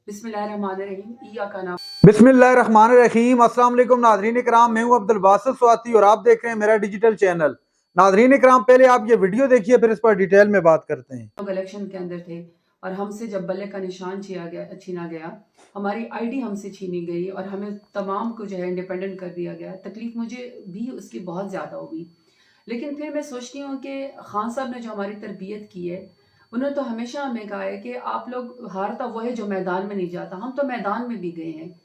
बिस्मिल्लाहिर्रहमानिर्रहीम। अस्सलाम वालेकुम नाज़रीन इकराम, मैं हूं अब्दुल बासित स्वाति और आप देख रहे हैं मेरा डिजिटल चैनल। नाज़रीन इकराम, पहले आप ये वीडियो देखिए, फिर इस पर डिटेल में बात करते हैं। लोग इलेक्शन के अंदर थे और हमसे जब बल्ले का निशान छीना गया, हमारी आईडी हमसे छीनी गई और हमें तमाम को जो है इंडिपेंडेंट कर दिया गया। तकलीफ मुझे भी उसकी बहुत ज़्यादा हुई, लेकिन फिर मैं सोचती हूँ कि खान साहब ने जो हमारी तरबियत की है, उन्होंने तो हमेशा हमें कहा है कि आप लोग, हारता वो है जो मैदान में नहीं जाता। हम तो मैदान में भी गए हैं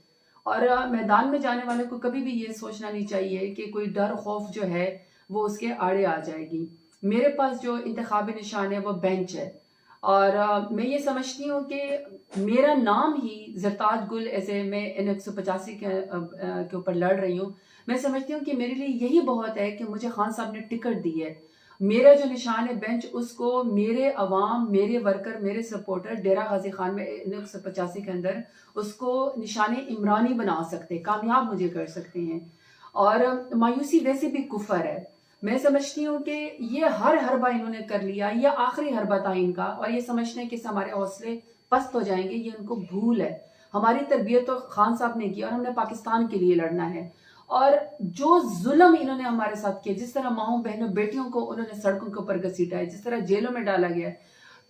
और मैदान में जाने वाले को कभी भी ये सोचना नहीं चाहिए कि कोई डर खौफ जो है वो उसके आड़े आ जाएगी। मेरे पास जो इंतखाबी निशान है वो बेंच है और मैं ये समझती हूँ कि मेरा नाम ही जरताज गुल, ऐसे मैं इन 185 के ऊपर लड़ रही हूँ। मैं समझती हूँ कि मेरे लिए यही बहुत है कि मुझे खान साहब ने टिकट दी है। मेरा जो निशान है बेंच, उसको मेरे अवाम, मेरे वर्कर, मेरे सपोर्टर डेरा गाजी खान में इन 185 के अंदर उसको निशान इमरानी बना सकते, कामयाब मुझे कर सकते हैं। और मायूसी वैसे भी कुफर है। मैं समझती हूँ कि ये हर हरबा इन्होंने कर लिया, ये आखिरी हरबा था इनका, और ये समझते हैं कि हमारे हौसले पस्त हो जाएंगे। ये उनको भूल है। हमारी तरबियत तो खान साहब ने की और हमने पाकिस्तान के लिए लड़ना है। और जो जुल्म इन्होंने हमारे साथ किया, जिस तरह माओ बहनों बेटियों को उन्होंने सड़कों के ऊपर घसीटा है, जिस तरह जेलों में डाला गया है,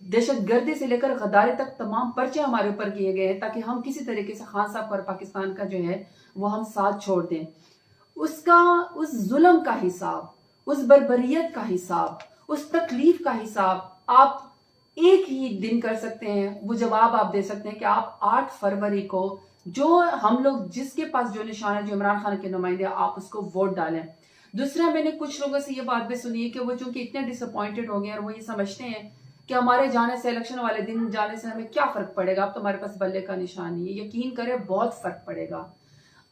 दहशतगर्दी से लेकर गद्दारी तक तमाम पर्चे हमारे ऊपर किए गए हैं ताकि हम किसी तरीके से खान साहब और पाकिस्तान का जो है वो हम साथ छोड़ दें। उसका, उस जुल्म का हिसाब, उस बर्बरियत का हिसाब, उस तकलीफ का हिसाब आप एक ही दिन कर सकते हैं। वो जवाब आप दे सकते हैं कि आप 8 फरवरी को जो हम लोग, जिसके पास जो निशान है, जो इमरान खान के नुमाइंदे, आप उसको वोट डालें। दूसरा, मैंने कुछ लोगों से ये बात भी सुनी है कि वो चूंकि इतने डिसअपॉइंटेड हो गए और वो ये समझते हैं कि हमारे जाने से, इलेक्शन वाले दिन जाने से हमें क्या फर्क पड़ेगा, अब तो हमारे पास बल्ले का निशान नहीं है। यकीन करें, बहुत फर्क पड़ेगा।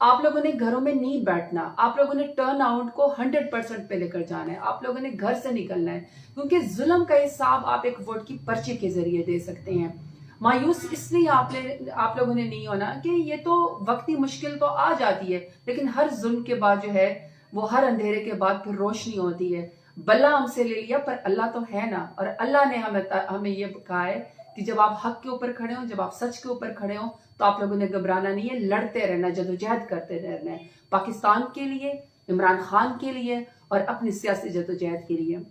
आप लोगों ने घरों में नहीं बैठना, आप लोगों ने टर्न आउट को 100% पे लेकर जाना है। आप लोगों ने घर से निकलना है, क्योंकि जुल्म का हिसाब आप एक वोट की पर्ची के जरिए दे सकते हैं। मायूस इसलिए आप लोगों ने नहीं होना कि ये तो वक्ती मुश्किल तो आ जाती है, लेकिन हर जुल्म के बाद जो है वो, हर अंधेरे के बाद फिर रोशनी होती है। बल्ला हमसे ले लिया पर अल्लाह तो है ना, और अल्लाह ने हमें ये कहा है कि जब आप हक के ऊपर खड़े हो, जब आप सच के ऊपर खड़े हो, तो आप लोगों ने घबराना नहीं है, लड़ते रहना, जदोजहद करते रहना है, पाकिस्तान के लिए, इमरान खान के लिए और अपनी सियासी जदोजहद के लिए।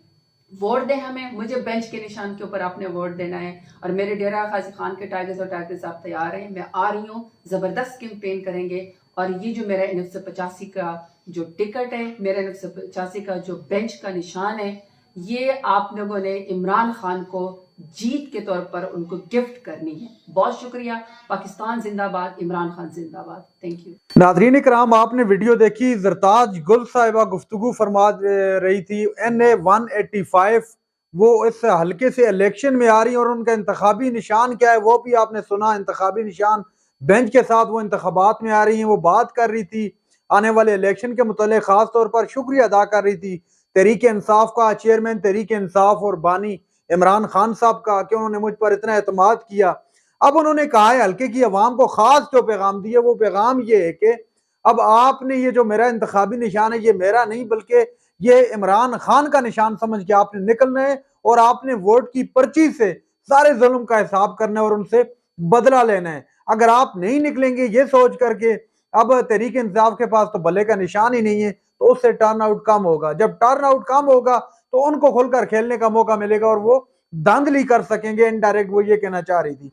वोट दें हमें, मुझे बेंच के निशान के ऊपर आपने वोट देना है। और मेरे डेरा गाजी खान के टाइगर्स और टाइगर्स आप तैयार हैं, मैं आ रही हूँ, जबरदस्त कैंपेन करेंगे। और ये जो मेरा 185 का जो टिकट है, मेरा 185 का जो बेंच का निशान है, ये आप लोगों ने इमरान खान को जीत के तौर पर उनको गिफ्ट करनी है। बहुत शुक्रिया। पाकिस्तान जिंदाबाद, इमरान खान जिंदाबाद। Thank you. नाज़रीन इकराम, आपने वीडियो देखी, जरताज गुल साहिबा गुफ्तगू फरमा रही थी। NA 185 वो इस हल्के से इलेक्शन में आ रही है और उनका इंतखाबी निशान क्या है वो भी आपने सुना। इंतखाबी निशान बेंच के साथ वो इंतखाबात में आ रही हैं। वो बात कर रही थी आने वाले इलेक्शन के मुतालिक, खास तौर पर शुक्रिया अदा कर रही थी तहरीक इंसाफ का, चेयरमैन तहरीक इंसाफ और बानी इमरान खान साहब का, कि उन्होंने मुझ पर इतना एतमाद किया। अब उन्होंने कहा है हल्के की अवाम को खास जो पैगाम दिया, वो पैगाम ये है कि अब आपने ये जो मेरा इंतखाबी निशान है, ये मेरा नहीं बल्कि ये इमरान खान का निशान समझ के आपने निकलना है और आपने वोट की पर्ची से सारे जुल्म का हिसाब करना है और उनसे बदला लेना है। अगर आप नहीं निकलेंगे ये सोच करके अब तहरीक इंसाफ के पास तो बल्ले का निशान ही नहीं है, तो उससे टर्न आउट कम होगा। जब टर्न आउट कम होगा तो उनको खुलकर खेलने का मौका मिलेगा और वो धांधली कर सकेंगे। इनडायरेक्ट वो ये कहना चाह रही थी।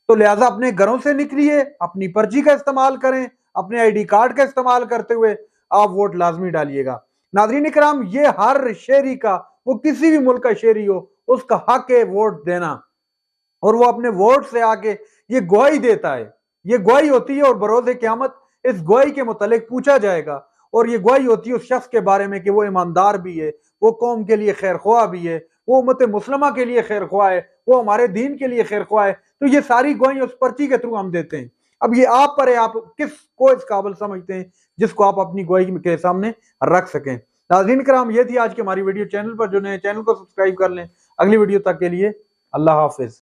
तो लिहाजा अपने घरों से निकलिए, अपनी पर्ची का इस्तेमाल करें, अपने ID कार्ड का इस्तेमाल करते हुए आप वोट लाजमी डालिएगा। नाज़रीन इकराम, ये हर शहरी का, वो किसी भी मुल्क का शहरी हो, उसका हक है वोट देना, और वो अपने वोट से आके ये गवाही देता है। ये गवाही होती है और बरोज़े क़यामत इस गवाही के मुतालिक पूछा जाएगा। और ये गवाही होती है उस शख्स के बारे में कि वो ईमानदार भी है, वो कौम के लिए खैर ख्वाह भी है, वो उम्मत मुस्लिमा के लिए खैर ख्वाह है, वो हमारे दीन के लिए खैर ख्वाह है। तो ये सारी गवाही उस पर्ची के थ्रू हम देते हैं। अब ये आप पर है, आप किसको इस काबिल समझते हैं जिसको आप अपनी गवाही के सामने रख सकें। नाज़रीन कराम, ये थी आज की हमारी वीडियो। चैनल पर जो नए, चैनल को सब्सक्राइब कर लें। अगली वीडियो तक के लिए अल्लाह हाफिज।